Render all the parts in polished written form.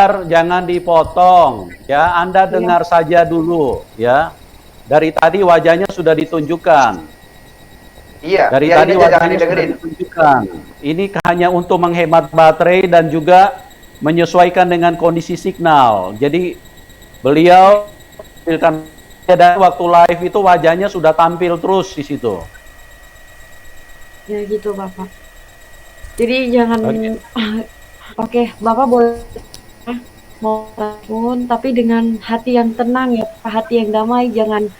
Nandar, jangan dipotong ya. Anda dengar saja dulu ya. Dari tadi wajahnya sudah ditunjukkan. Iya, Dari tadi wajahnya sudah ditunjukkan. Ini hanya untuk menghemat baterai dan juga menyesuaikan dengan kondisi signal. Jadi beliau dan waktu live itu wajahnya sudah tampil terus di situ. Ya gitu Bapak. Jadi jangan Oke, Bapak boleh mau telepon tapi dengan hati yang tenang ya, hati yang damai, jangan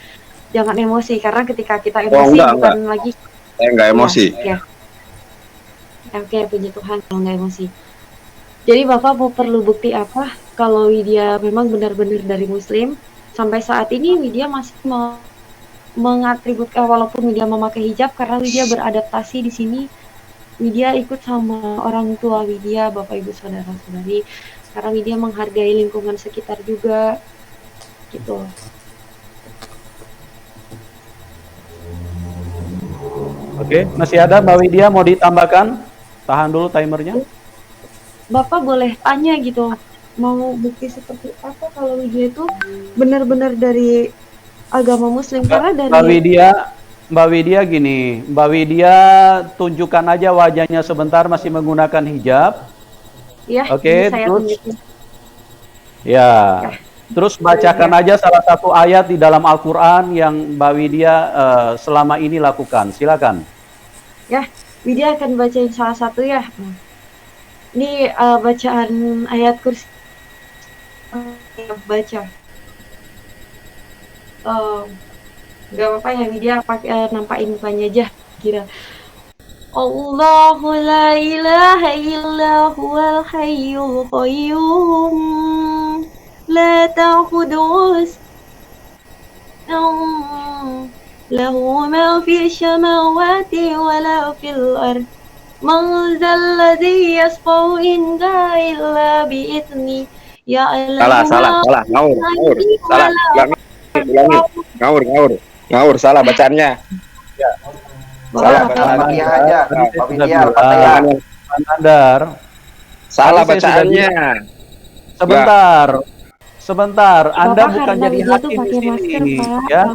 emosi karena ketika kita emosi bukan lagi saya nggak emosi. Oke, puji Tuhan kalau nggak emosi. Jadi Bapak mau perlu bukti apa kalau Widya memang benar-benar dari Muslim? Sampai saat ini Widya masih mengatributkan walaupun Widya memakai hijab karena Widya beradaptasi di sini. Widya ikut sama orang tua Widya, Bapak Ibu Saudara-saudari. Sekarang Widya menghargai lingkungan sekitar juga. Gitu. Oke, masih ada Mbak Widya mau ditambahkan? Tahan dulu timernya. Bapak boleh tanya gitu, mau bukti seperti apa kalau Widya itu benar-benar dari agama Muslim? Karena dari Mbak Widya gini, Mbak Widya tunjukkan aja wajahnya sebentar masih menggunakan hijab. Ya, oke, saya terus tunjukin. Ya, terus bacakan aja salah satu ayat di dalam Al-Quran yang Mbak Widya selama ini lakukan. Silakan. Ya, Widya akan bacain salah satu ya. Ini bacaan ayat kursi. Baca. Gak apa-apa ya Widya, nampakin mukanya aja. Kira. Allahu la ilaha illa huwal hayyul qayyum. La ta'khudhuhu lahu ma fi samawati wa la fil ard. Man dzalladzi yashfa'u indahu illa bi idzni. Ya Allah. Salah. Ngawur, salah bacaannya. Ya. Salah bacaannya aja. Pak Widya, Nandar. Salah bacaannya. Sebentar. Anda bukan jadi hakim di sini, ya.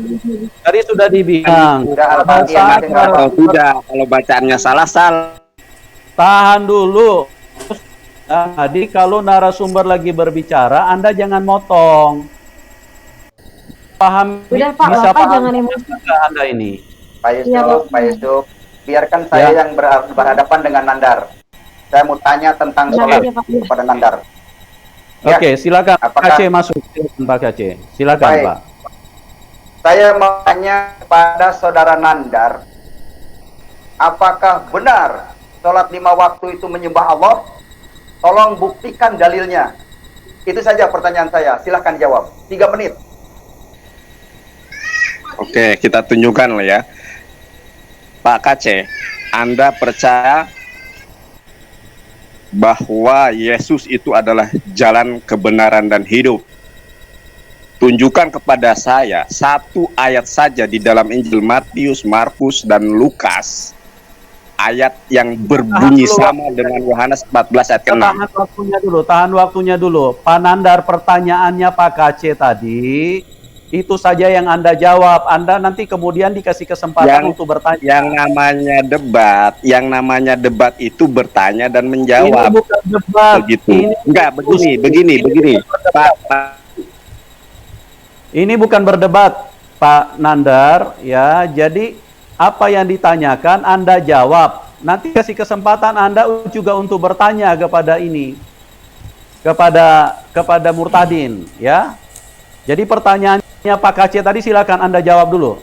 Tadi sudah dibilang. Tidak, kalau bacaannya salah. Tahan dulu. Jadi kalau narasumber lagi berbicara, Anda jangan motong. Paham? Udah Pak, bisa Bapak paham jangan emosi Anda ini. Pak Yusuf, biarkan saya yang berhadapan dengan Nandar. Saya mau tanya tentang sholat kepada Nandar. Oke, silakan Pak Aceh masuk. Silakan Pak Aceh. Silakan Pak. Saya mau tanya kepada saudara Nandar, apakah benar sholat 5 waktu itu menyembah Allah? Tolong buktikan dalilnya. Itu saja pertanyaan saya. Silahkan jawab. 3 menit. Oke, kita tunjukkan lah ya. Pak Kace, Anda percaya bahwa Yesus itu adalah jalan kebenaran dan hidup? Tunjukkan kepada saya satu ayat saja di dalam Injil Matius, Markus, dan Lukas, ayat yang berbunyi sama dengan Yohanes 14 ayat ke-6. Tahan waktunya dulu. Pak Nandar, pertanyaannya Pak Kace tadi, itu saja yang Anda jawab. Anda nanti kemudian dikasih kesempatan untuk bertanya. Yang namanya debat itu bertanya dan menjawab. Ini bukan debat. Begitu. Begini. Pak. Ini bukan berdebat, Pak Nandar, ya. Jadi apa yang ditanyakan Anda jawab. Nanti kasih kesempatan Anda juga untuk bertanya kepada ini. Kepada Murtadin, ya. Jadi pertanyaannya Pak Kace tadi, silakan Anda jawab dulu.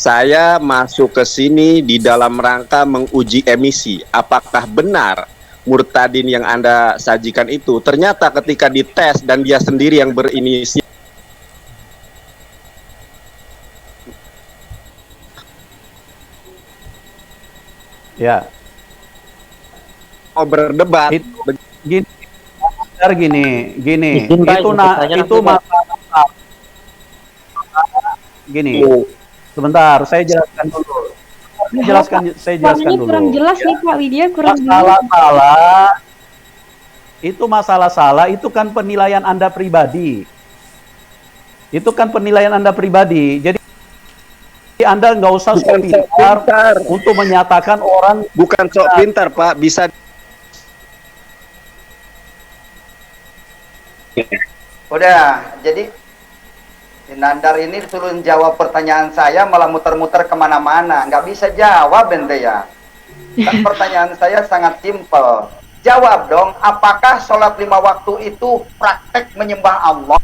Saya masuk ke sini di dalam rangka menguji emisi. Apakah benar Murtadin yang Anda sajikan itu ternyata ketika dites dan dia sendiri yang berinisiatif. Ya. Mau berdebat. Gini. Itu masalah. Gini. Sebentar, saya jelaskan dulu. Saya jelaskan dulu. Kurang jelas nih Pak Widya, kurang masalah Itu masalah salah, itu kan penilaian Anda pribadi. Itu kan penilaian Anda pribadi. Jadi Anda nggak usah sok pintar untuk menyatakan orang. Bukan sok pintar, Pak. Bisa. Udah, jadi Nandar ini turun jawab pertanyaan saya malah muter-muter kemana-mana. Nggak bisa jawab ente ya. Kan pertanyaan saya sangat simpel. Jawab dong, apakah sholat 5 waktu itu praktek menyembah Allah?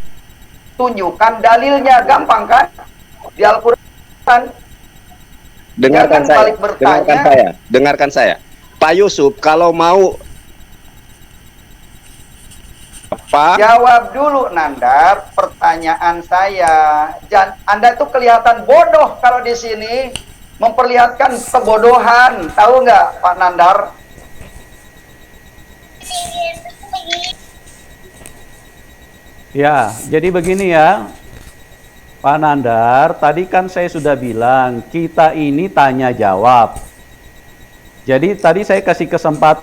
Tunjukkan dalilnya, gampang kan? Di Al-Quran. Dengarkan Jangan saya, balik bertanya. dengarkan saya. Pak Yusuf, kalau mau apa? Jawab dulu Nandar, pertanyaan saya. Anda itu kelihatan bodoh kalau di sini memperlihatkan kebodohan. Tahu nggak Pak Nandar? Ya, jadi begini ya, Pak Nandar, tadi kan saya sudah bilang, kita ini tanya jawab. Jadi tadi saya kasih kesempatan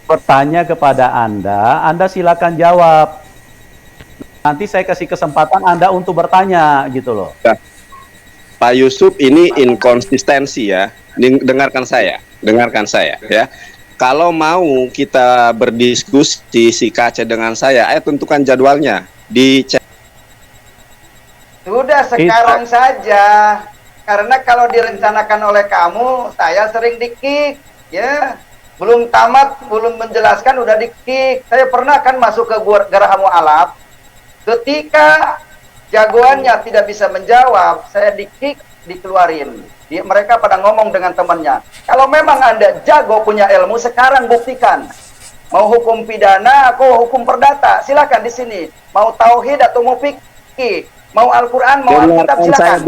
bertanya kepada Anda silakan jawab. Nanti saya kasih kesempatan Anda untuk bertanya, gitu loh. Pak Yusuf ini inkonsistensi ya. Dengarkan saya ya. Kalau mau kita berdiskusi si Kace dengan saya, ayo tentukan jadwalnya di chat. Sudah sekarang saja. Karena kalau direncanakan oleh kamu, saya sering di-kick, ya. Belum tamat, belum menjelaskan udah di-kick. Saya pernah kan masuk ke Geraha Mu'alaf. Ketika jagoannya tidak bisa menjawab, saya di-kick, dikeluarin. Mereka pada ngomong dengan temannya, kalau memang Anda jago punya ilmu, sekarang buktikan. Mau hukum pidana, aku hukum perdata, silakan di sini. Mau tauhid atau mau fikih, mau Al-Quran, mau Alkitab, silakan.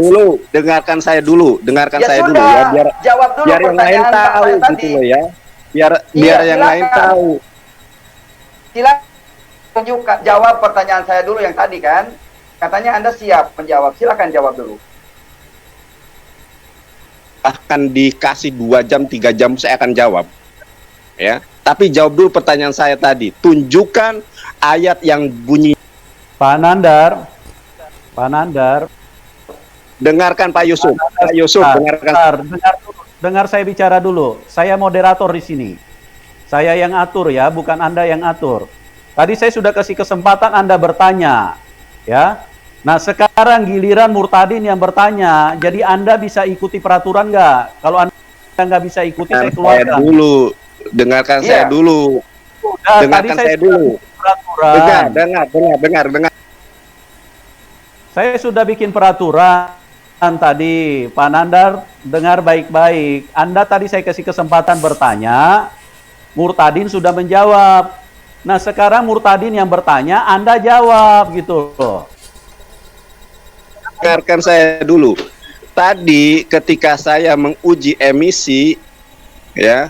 Dengarkan saya dulu Ya saya sudah, dulu ya, jawab dulu biar yang lain pertanyaan tahu saya gitu tadi. loh ya. Biar Iya, yang silakan. lain tahu. Silakan tunjukkan, jawab pertanyaan saya dulu yang tadi kan. Katanya Anda siap menjawab, silakan jawab dulu. Akan dikasih 2 jam 3 jam saya akan jawab ya, tapi jawab dulu pertanyaan saya tadi. Tunjukkan ayat yang bunyi. Pak Nandar, Dengarkan Pak Yusuf. Pak Yusuf, dengarkan. dengar saya bicara dulu. Saya moderator di sini. Saya yang atur ya, bukan Anda yang atur. Tadi saya sudah kasih kesempatan Anda bertanya, ya. Nah sekarang giliran Murtadin yang bertanya, jadi Anda bisa ikuti peraturan nggak? Kalau Anda nggak bisa ikuti, saya keluarkan. Dengarkan Iya. saya dulu. Udah, Dengarkan tadi saya dulu. Peraturan. Dengar. Saya sudah bikin peraturan tadi, Pak Nandar, dengar baik-baik. Anda tadi saya kasih kesempatan bertanya, Murtadin sudah menjawab. Nah sekarang Murtadin yang bertanya, Anda jawab gitu loh. Dengarkan saya dulu. Tadi ketika saya menguji emisi, ya.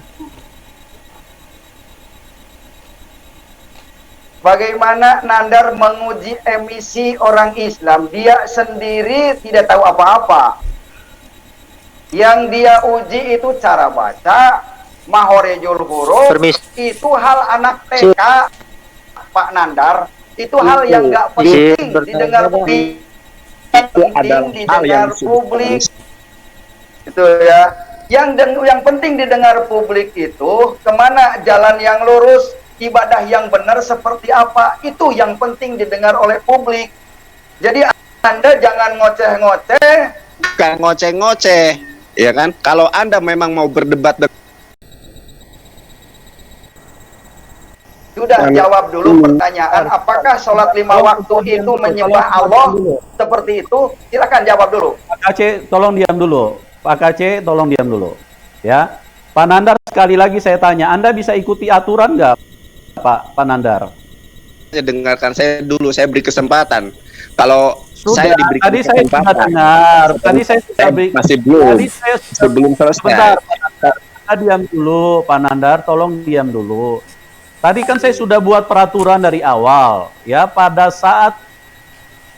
Bagaimana Nandar menguji emisi orang Islam? Dia sendiri tidak tahu apa-apa. Yang dia uji itu cara baca, mahorejul huruf. Itu hal anak TK, Pak Nandar. Itu hal yang nggak penting didengar publik. Didengar publik. Itu ya. Yang penting didengar publik itu kemana jalan yang lurus, ibadah yang benar seperti apa, itu yang penting didengar oleh publik. Jadi Anda jangan ngoceh-ngoceh. Bukan ngoceh-ngoceh, ya kan? Kalau Anda memang mau berdebat, sudah jawab dulu pertanyaan, apakah sholat 5 waktu itu menyembah Allah seperti itu? Silakan jawab dulu. Pak Kace, tolong diam dulu. Pak Kace, tolong diam dulu. Ya, Pak Nandar, sekali lagi saya tanya, Anda bisa ikuti aturan nggak, Pak Nandar? dengarkan saya dulu, saya beri kesempatan. Kalau Sudah, saya diberi tadi saya kesempatan, sudah dengar. Tadi saya sudah beri. masih belum. Tadi saya sudah, Sebelum selesai. sebentar, Pak Nandar. Kita diam dulu, Pak Nandar. Tolong diam dulu. Tadi kan saya sudah buat peraturan dari awal, ya. Pada saat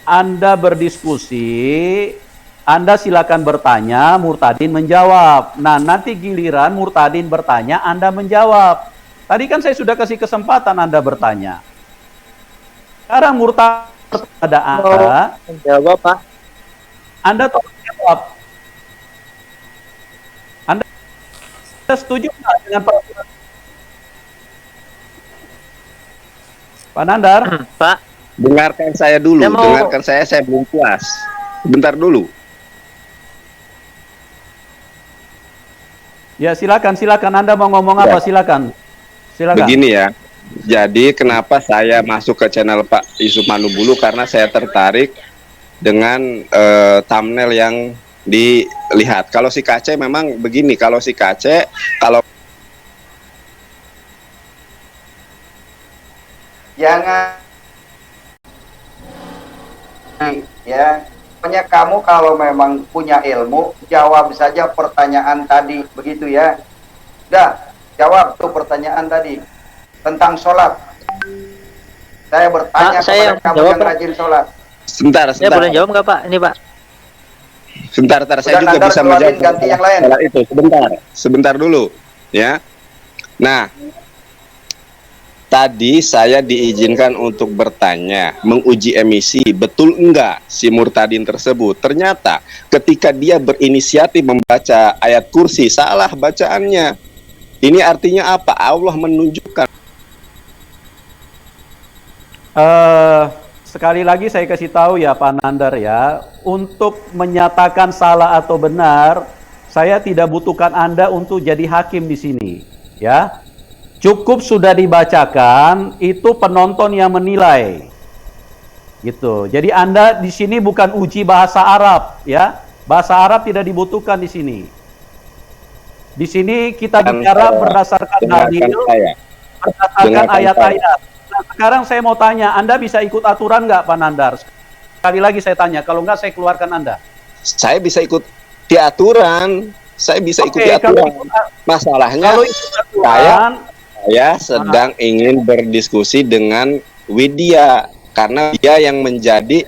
Anda berdiskusi, Anda silakan bertanya, Murtadin menjawab. Nah, nanti giliran Murtadin bertanya, Anda menjawab. Tadi kan saya sudah kasih kesempatan Anda bertanya. Sekarang murtad pada Anda, Menjawab, Pak. Anda tolong jawab. Anda setuju nggak dengan peraturan? Pak Nandar? Pak, Dengarkan saya dulu, Saya mau- dengarkan saya belum puas. Bentar dulu. Ya silakan Anda mau ngomong apa? Silakan. Begini ya. Jadi kenapa saya masuk ke channel Pak Yusuf Manubulu, karena saya tertarik dengan thumbnail yang dilihat. Kalau si Kace memang begini, kalau si Kace kalau Jangan ya. Pokoknya kamu kalau memang punya ilmu, jawab saja pertanyaan tadi, begitu ya. Dah, jawab tuh pertanyaan tadi tentang sholat. Saya bertanya Pak, saya kepada kamu jawab, yang Pak. rajin sholat. sebentar, saya boleh jawab nggak, Pak? Ini, Pak. Sebentar, saya Udah, juga Nandar bisa keluarin, menjawab ganti yang lain. masalah itu. Sebentar dulu, ya. Nah, tadi saya diizinkan untuk bertanya, menguji emisi, betul enggak si murtadin tersebut? Ternyata ketika dia berinisiatif membaca ayat kursi, salah bacaannya. Ini artinya apa? Allah menunjukkan. Sekali lagi saya kasih tahu ya Pak Nandar ya, untuk menyatakan salah atau benar, saya tidak butuhkan Anda untuk jadi hakim di sini, ya. Cukup sudah dibacakan, itu penonton yang menilai. Gitu. Jadi Anda di sini bukan uji bahasa Arab, ya. Bahasa Arab tidak dibutuhkan di sini. Di sini kita bicara berdasarkan dalil, berdasarkan ayat-ayat. Nah, sekarang saya mau tanya, Anda bisa ikut aturan nggak, Pak Nandar? Sekali lagi saya tanya, kalau nggak saya keluarkan Anda. Saya bisa ikut di aturan, saya bisa Oke, ikuti kalau aturan. Masalahnya Kalau ikut aturan, saya sedang ingin berdiskusi dengan Widya, karena dia yang menjadi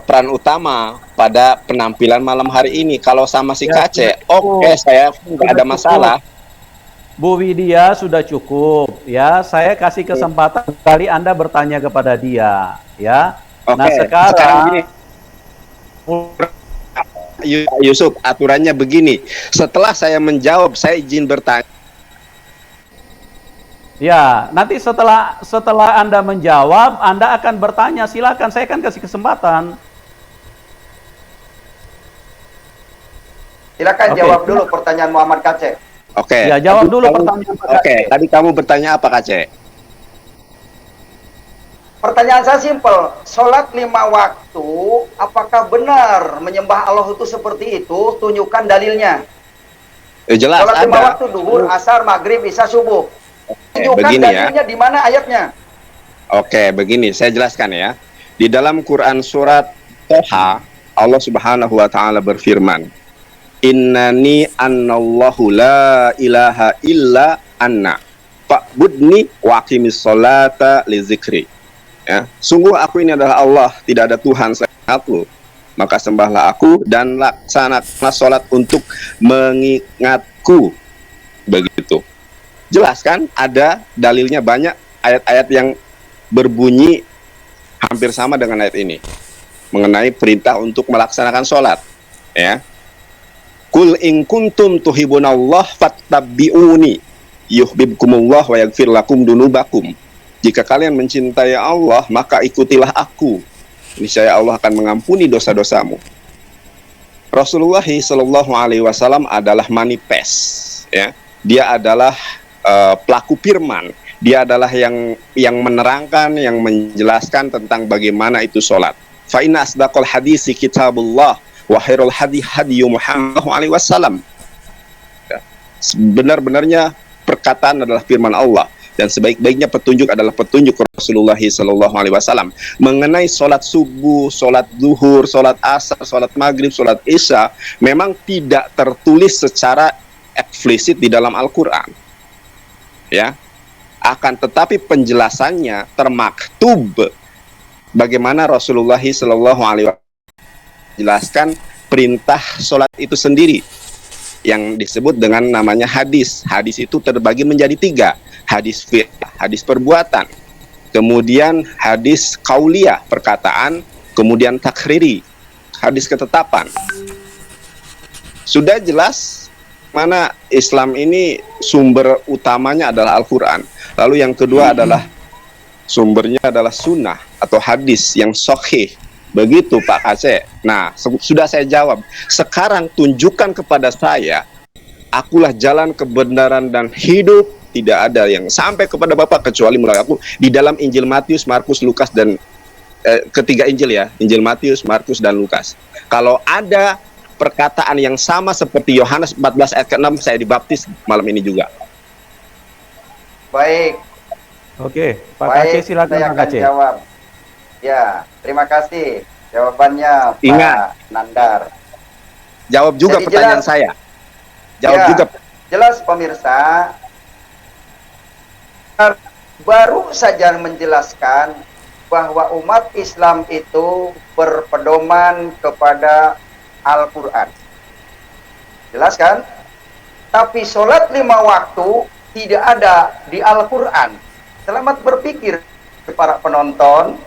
peran utama pada penampilan malam hari ini. Kalau sama si Ya, Kace, sudah oke, cukup. saya nggak Sudah ada cukup. masalah. Bu Widya sudah cukup, ya. Saya kasih kesempatan kali Anda bertanya kepada dia, ya. Oke, Nah sekarang gini, Yusuf, aturannya begini. Setelah saya menjawab, saya izin bertanya. ya, nanti setelah Anda menjawab, Anda akan bertanya. Silakan, saya akan kasih kesempatan. Silakan Oke. jawab dulu pertanyaan Muhammad Kace. Oke. Ya, jawab dulu Kamu- pertanyaan Pak Oke, Kace. tadi kamu bertanya apa, Kace? Pertanyaan saya simpel, sholat 5 waktu, apakah benar menyembah Allah itu seperti itu? Tunjukkan dalilnya. Jelas Sholat 5 ada. waktu, duhur, asar, maghrib, isya, subuh. Tunjukkan begini ya. dalilnya di mana ayatnya. Oke, begini, saya jelaskan ya. Di dalam Quran surat Toha, Allah Subhanahu wa taala berfirman, "Innani annallahu la ilaha illa anna. Fa'budni wa aqimis sholata li zikri." Ya, sungguh aku ini adalah Allah, tidak ada Tuhan selain aku. Maka sembahlah aku dan laksanakanlah sholat untuk mengingatku. Begitu. Jelas kan? Ada dalilnya banyak, ayat-ayat yang berbunyi hampir sama dengan ayat ini mengenai perintah untuk melaksanakan sholat. Ya, Kul in kuntum tuhibunallah fattabi'uni yuhibbukumullah wa yaghfir lakum dunubakum. Jika kalian mencintai Allah, maka ikutilah aku. Niscaya Allah akan mengampuni dosa-dosamu. Rasulullah Shallallahu Alaihi Wasallam adalah manifest, ya. Dia adalah pelaku firman. Dia adalah yang menerangkan, yang menjelaskan tentang bagaimana itu sholat. Fa inna asdaqal hadisi kitabullah wa khairul hadi hadiyu Muhammad alaihi wasallam. Sebenar-benarnya perkataan adalah firman Allah, dan sebaik-baiknya petunjuk adalah petunjuk Rasulullah Sallallahu Alaihi Wasallam. Mengenai sholat subuh, sholat zuhur, sholat asar, sholat maghrib, sholat isya, memang tidak tertulis secara eksplisit di dalam Al-Quran, ya. Akan tetapi penjelasannya termaktub bagaimana Rasulullah Sallallahu Alaihi Wasallam jelaskan perintah sholat itu sendiri. yang disebut dengan namanya hadis. Hadis itu terbagi menjadi 3. Hadis fi'l, hadis perbuatan. Kemudian hadis qauliyah, perkataan. Kemudian takriri, hadis ketetapan. Sudah jelas mana Islam ini sumber utamanya adalah Al-Quran. Lalu yang kedua adalah sumbernya adalah sunnah atau hadis yang sahih. Begitu Pak Aceh. Nah, sudah saya jawab. Sekarang tunjukkan kepada saya, akulah jalan kebenaran dan hidup. Tidak ada yang sampai kepada Bapak kecuali melalui aku di dalam Injil Matius, Markus, Lukas, dan ketiga Injil ya, Injil Matius, Markus, dan Lukas. Kalau ada perkataan yang sama seperti Yohanes 14 ayat ke-6, saya dibaptis malam ini juga. Baik. Oke, Pak Baik, Aceh silakan saya Pak akan Aceh. jawab. Ya, terima kasih jawabannya Ingat. Pak Nandar. Jawab juga Jadi pertanyaan jelas. saya. Jawab Ya, juga. jelas pemirsa, baru saja menjelaskan bahwa umat Islam itu berpedoman kepada Al-Quran. Jelas kan? Tapi sholat 5 waktu tidak ada di Al-Quran. Selamat berpikir para penonton,